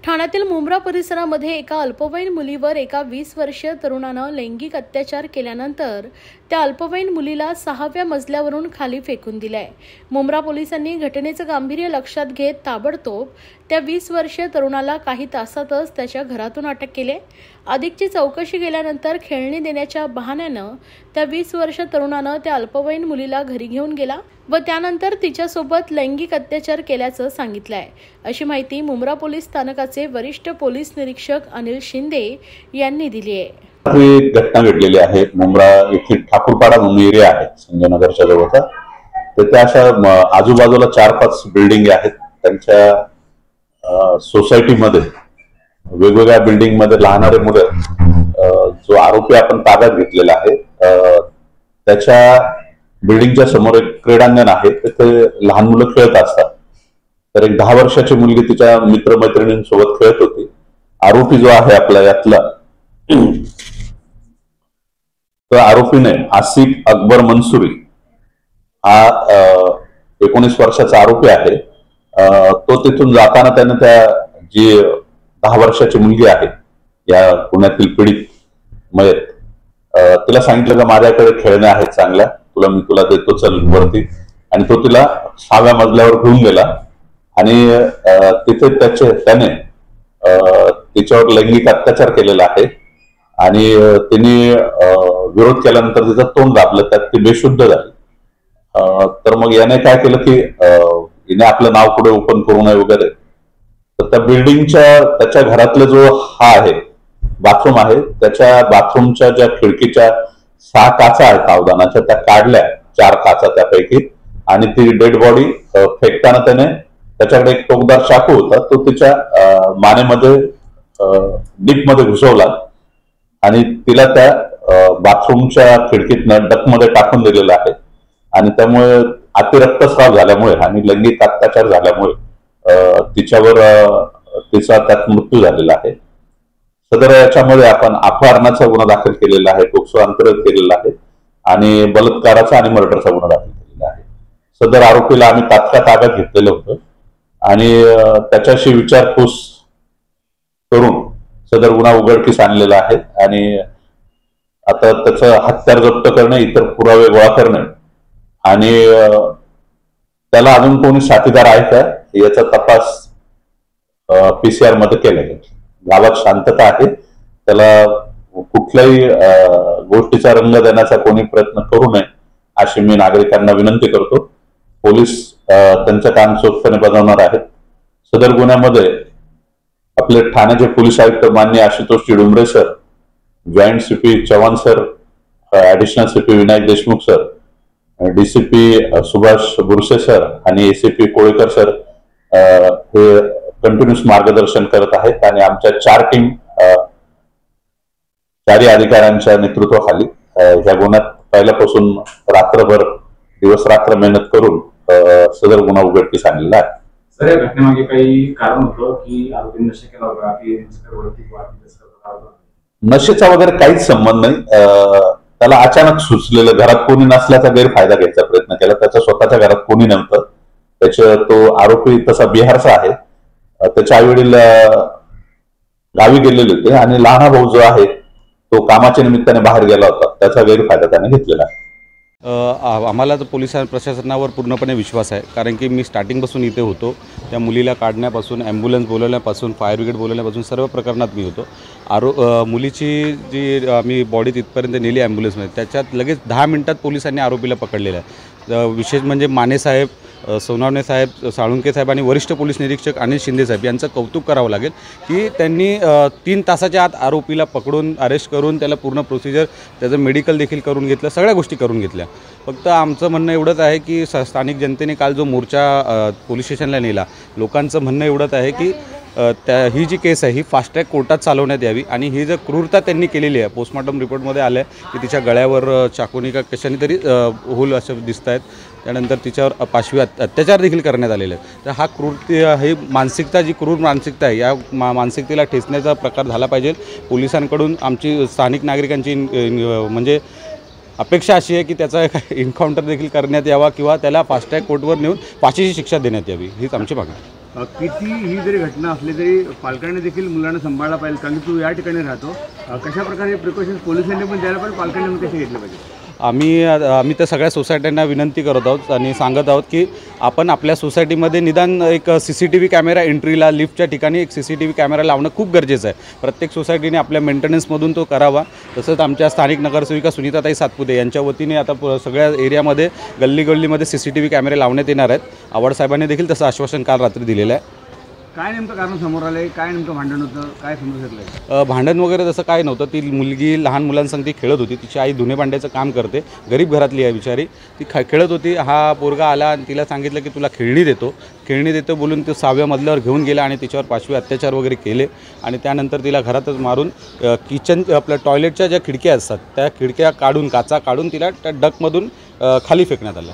ठाण्यातील मुंब्रा परिसरामध्ये एका अल्पवयीन मुलीवर एका 20 वर्षीय तरुणानं लैंगिक अत्याचार केल्यानंतर त्या अल्पवयीन मुलीला 6व्या मजल्यावरून खाली फेकून दिलाय। मुंब्रा पोलिसांनी घटनेचं गांभीर्य लक्षात घेत ताबडतोब त्या 20 वर्षीय तरुणाला काही तासातच त्याच्या घरातून अटक केली। अधिकची चौकशी केल्यानंतर खेळणी देण्याच्या बहाण्यानं त्या 20 वर्षीय तरुणानं त्या अल्पवयीन मुलीला घरी घेऊन गेला व त्यानंतर तिच्यासोबत लैंगिक अत्याचार केल्याचं सांगितलंय, अशी माहिती मुंब्रा पोलीस स्थानकाचे वरिष्ठ पोलीस निरीक्षक अनिल शिंदे यांनी दिली आहे। ही घटना घडलेली आहे। मुंब्रा येथील ठाकूरपाडा म्हणून एरिया आहे संजयनगरच्या जवळचा। तर त्या अशा आजूबाजूला 4-5 बिल्डिंग आहेत। त्यांच्या सोसायटीमध्ये वेगवेगळ्या बिल्डिंग मध्ये लहानरे मुलं जो आरोपी आपण ताब्यात घेतलेला आहे त्याच्या बिल्डिंगच्या समोर एक क्रीडांगण आहे, तिथे लहान मुलं खेळत असतात। तर एक 10 वर्षाची मुलगी तिच्या मित्रमैत्रिणींसोबत खेळत होती। आरोपी जो आहे आपला यातला तर आरोपीने आसिफ अकबर मंसूरी हा 19 वर्षाचा आरोपी आहे। तो तिथून जाताना त्याने त्या जी 10 वर्षाची मुलगी आहे या पुण्यातील पीडित मयत तिला सांगितलं का माझ्याकडे खेळणे आहेत चांगल्या, तुला देतो चल वरती। आणि तो तिला 6व्या मजल्यावर घेऊन गेला आणि तिथे त्याने तिच्यावर लैंगिक अत्याचार केलेला आहे आणि तिने विरोध केल्यानंतर तिचं तोंड दाबलं, त्यात ती बेशुद्ध झाली। तर मग याने काय केलं की हिने आपलं नाव पुढे ओपन करू नये वगैरे, तर त्या बिल्डिंगच्या त्याच्या घरातला जो हा आहे बाथरूम आहे, त्याच्या बाथरूमच्या ज्या खिडकीच्या 6 काचा आहेत सावधानाच्या त्या काढल्या, 4 काचा त्यापैकी, आणि ती डेड बॉडी फेकताना त्याने त्याच्याकडे एक टोकदार चाकू होता, तो तिच्या मानेमध्ये डीप मध्ये घुसवला आणि तिला त्या बाथरूमच्या खिडकीतनं डकमध्ये टाकून दिलेला आहे। आणि त्यामुळे अतिरक्तस्राव झाल्यामुळे आणि लैंगिक अत्याचार झाल्यामुळे तिचा त्यात मृत्यू झालेला आहे। सदर याच्यामध्ये आपण अपहरणाचा गुन्हा दाखल केलेला आहे, पोक्सो अंतर्गत केलेला आहे आणि बलात्काराचा आणि मर्डरचा गुन्हा दाखल केलेला आहे। सदर आरोपीला आम्ही तात्काळ ताब्यात घेतलेलं होतं आणि त्याच्याशी विचारपूस करून सदर गुन्हा उघडकीस आणलेला आहे आणि आता त्याचं हत्यार जप्त करणे, इतर पुरावे गोळा करणे आणि त्याला अजून कोणी साथीदार आहे का याचा तपास PCR मध्ये केला जाईल। गावात शांतता आहे, त्याला कुठल्याही गोष्टीचा रंग देण्याचा कोणी प्रयत्न करू नये अशी मी नागरिकांना विनंती करतो। पोलीस त्यांचं काम चोखपणे बजावणार आहेत। सदर गुन्ह्यामध्ये आपले ठाण्याचे पोलीस आयुक्त माननीय Ashutosh Chidumbare sir, joint CP Chavan sir, additional CP Vinayak Deshmukh sir, DCP Subhash Burse sir आणि ACP कोळेकर सर हे कंटिन्यूस मार्गदर्शन करत आहेत आणि आमच्या 4 टीम 4 अधिकाऱ्यांच्या नेतृत्वाखाली ह्या गुन्ह्यात पहिल्यापासून रात्रभर दिवस रात्र मेहनत करून सदर गुन्हा उघडकीस आणलेला आहे। सर, या घटनेमागे काही कारण होतं की आरोपींनी नशा केला होता की नशेचा वगैरे काहीच संबंध नाही। त्याला अचानक सुचलेलं, घरात कोणी नसल्याचा गैरफायदा घ्यायचा प्रयत्न केला। त्याच्या स्वतःच्या घरात कोणी नव्हतं। तो आरोपी तसा बिहारचा आहे। त्याच्या आईवडील गावी गेलेले होते आणि लहान भाऊ जो आहे तो कामाच्या निमित्ताने बाहेर गेला होता, त्याचा गैरफायदा त्याने घेतलेला आहे। आम्हाला तर पोलीस प्रशासनावर पूर्णपणे विश्वास आहे, कारण की मी स्टार्टिंगपासून इथे होतो। त्या मुलीला काढण्यापासून, ॲम्ब्युलन्स बोलवण्यापासून, फायर ब्रिगेड बोलवण्यापासून सर्व प्रकरणात मी होतो। मुलीची जी आम्ही बॉडी तिथपर्यंत नेली ॲम्ब्युलन्समध्ये, त्याच्यात लगेच 10 मिनिटात पोलिसांनी आरोपीला पकडलेलं आहे। विशेष म्हणजे माने साहेब, सोनावणे साहेब, साळुंके साहेब आणि वरिष्ठ पोलीस निरीक्षक अनिल शिंदे साहेब यांचं कौतुक करावं लागेल की त्यांनी 3 तासाच्या आत आरोपीला पकडून अरेस्ट करून त्याला पूर्ण प्रोसिजर, त्याचं मेडिकल देखील करून घेतलं, सगळ्या गोष्टी करून घेतल्या। फक्त आमचं म्हणणं एवढंच आहे की स्थानिक जनतेने काल जो मोर्चा पोलीस स्टेशनला नेला, लोकांचं म्हणणं एवढंच आहे की ही जी केस आहे ही फास्ट ट्रॅक कोर्टात चालवण्यात यावी आणि ही जर क्रूरता त्यांनी केलेली आहे, पोस्टमॉर्टम रिपोर्टमध्ये आलं आहे की तिच्या गळ्यावर चाकूनी का कशाने तरी होल असं दिसत आहेत, त्यानंतर तिच्यावर पाशवी अत्याचार देखील करण्यात आलेले आहेत। तर हा ही मानसिकता, जी क्रूर मानसिकता आहे, या मानसिकतेला ठेचण्याचा प्रकार झाला पाहिजे। पोलिसांकडून आमची स्थानिक नागरिकांची म्हणजे अपेक्षा अशी आहे की त्याचा एन्काउंटर देखील करण्यात यावा किंवा त्याला फास्ट ट्रॅक कोर्टवर नेऊन फाशीची शिक्षा देण्यात यावी, हीच आमची मागणी आहे। किती ही जरी घटना असली तरी पालकांनी देखील मुलांना सांभाळला पाहिजे, कारण की तू या ठिकाणी राहतो. कशा प्रकारे प्रिकॉशन्स पोलिसांनी पण द्यायला पाहिजे, पालकांनी पण कसे घेतले पाहिजे? आम्ही तर सगळ्या सोसायट्यांना विनंती करत आहोत आणि सांगत आहोत की आपण आपल्या सोसायटीमध्ये निदान एक CCTV कॅमेरा एंट्रीला, लिफ्टच्या ठिकाणी एक CCTV कॅमेरा लावणं खूप गरजेचं आहे. प्रत्येक सोसायटीने आपल्या मेंटेनन्समधून तो करावा. तसंच आमच्या स्थानिक नगरसेविका सुनीताताई सातपुते यांच्या वतीने आता सगळ्या एरियामध्ये गल्लीगल्लीमध्ये CCTV कॅमेरे लावण्यात येणार आहेत. आव्हाड साहेबांनी देखील तसं आश्वासन काल रात्री दिलेलं आहे. काय नेमकं कारण समोर आलं आहे, काय नेमकं भांडण होतं, काय समजू शकलं? भांडण वगैरे तसं काय नव्हतं. ती मुलगी लहान मुलांसंग ती खेळत होती. तिची आई धुणे भांड्याचं काम करते, गरीब घरातली आहे बिचारी. ती खेळत होती. हा पोरगा आला आणि तिला सांगितलं की तुला खेळणी देतो बोलून तो 6व्या मजल्यावर घेऊन गेला आणि तिच्यावर 5वे अत्याचार वगैरे केले आणि त्यानंतर तिला घरातच मारून किचन आपल्या टॉयलेटच्या ज्या खिडक्या असतात त्या खिडक्या काढून, काचा काढून तिला त्या डकमधून खाली फेकण्यात आलं.